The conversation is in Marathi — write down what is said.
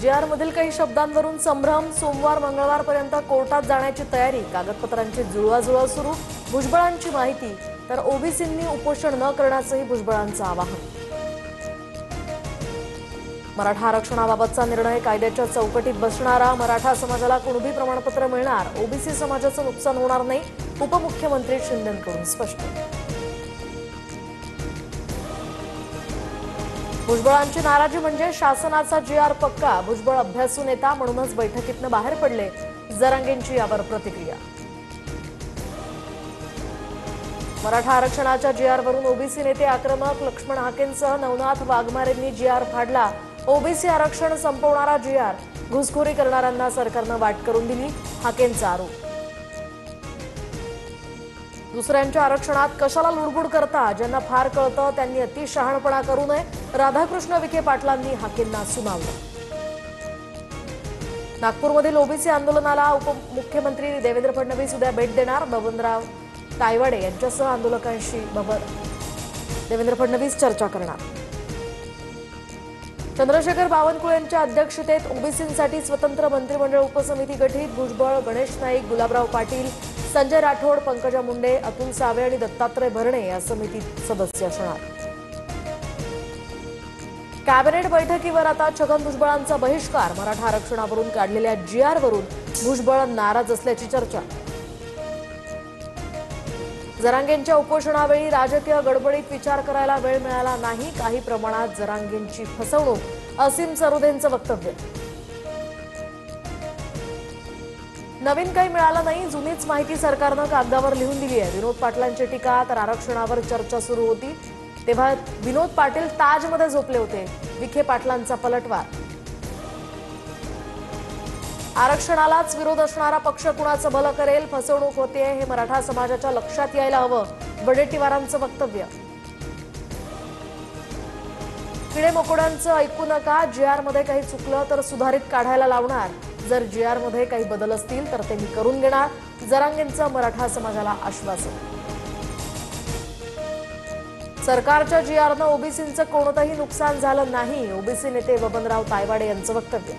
जी.आर मधील काही शब्दांवरून संभ्रम। सोमवार मंगळवारपर्यंत कोर्टात जाण्याची तयारी। कागदपत्रांची जुळवाजुळव सुरू। भुजबळांची माहिती। तर ओबीसींनी उपोषण न करण्याचंही भुजबळांचं आवाहन। मराठा आरक्षणाबाबतचा निर्णय कायद्याच्या चौकटीत बसणारा। मराठा समाजाला कुणबी प्रमाणपत्र मिळणार। ओबीसी समाजाचं नुकसान होणार नाही। उपमुख्यमंत्री शिंदेंकडून स्पष्ट। भुजबळांची नाराजी म्हणजे शासनाचा जी.आर पक्का। भुजबळ अभ्यासू नेता म्हणूनच बैठकीतनं बाहेर पडले। जरांगेंची यावर प्रतिक्रिया। मराठा आरक्षणाच्या जी.आरवरून ओबीसी नेते आक्रमक। लक्ष्मण हाकेंसह नवनाथ वाघमारेंनी जी.आर फाडला। ओबीसी आरक्षण संपवणारा जी.आर। घुसखोरी करणाऱ्यांना सरकारनं वाट करून दिली। हाकेंचा आरोप। दुसऱ्यांच्या आरक्षणात कशाला लुडबुड करता। ज्यांना फार कळतं त्यांनी अतिशहाणपणा करू नये। राधाकृष्ण विखे पाटलांनी हाकेंना सुनावलं। नागपूरमधील ओबीसी आंदोलनाला उपमुख्यमंत्री देवेंद्र फडणवीस उद्या भेट देणार। बबनराव तायवाडे यांच्यासह आंदोलकांशी देवेंद्र फडणवीस चर्चा करणार। चंद्रशेखर बावनकुळेंच्या अध्यक्षतेत ओबीसींसाठी स्वतंत्र मंत्रिमंडळ उपसमिती गठीत। भुजबळ, गणेश नाईक, गुलाबराव पाटील, संजय राठोड, पंकजा मुंडे, अतुल सावे आणि दत्तात्रय भरणे या समितीत सदस्य असणार। कॅबिनेट बैठकीवर आता छगन भुजबळांचा बहिष्कार। मराठा आरक्षणावरून काढलेल्या जी.आरवरून भुजबळ नाराज असल्याची चर्चा। जरांगेंच्या उपोषणावेळी राजकीय गडबडीत विचार करायला वेळ मिळाला नाही। काही प्रमाणात जरांगेंची फसवणूक। असीम सरोदेंचं वक्तव्य। नवीन काही मिळालं नाही। जुनीच माहिती सरकारनं कागदावर लिहून दिली आहे। विनोद पाटलांची टीका। तर आरक्षणावर चर्चा सुरू होती तेव्हा विनोद पाटील ताजमध्ये झोपले होते। विखे पाटलांचा पलटवार। आरक्षणालाच विरोध असणारा पक्ष कुणाचं भलं करेल। फसवणूक होते हे मराठा समाजाच्या लक्षात यायला हवं। वडेट्टीवारांचं वक्तव्य। किडे मकोड्यांचं ऐकू नका। जी.आर मध्ये काही चुकलं तर सुधारित काढायला लावणार। जर जी.आर मध्ये काही बदल असतील तर ते मी करून घेणार। जरांगेंचं मराठा समाजाला आश्वासन। सरकारच्या जी.आरनं ओबीसींचं कोणतंही नुकसान झालं नाही। ओबीसी नेते बबनराव तायवाडे यांचं वक्तव्य।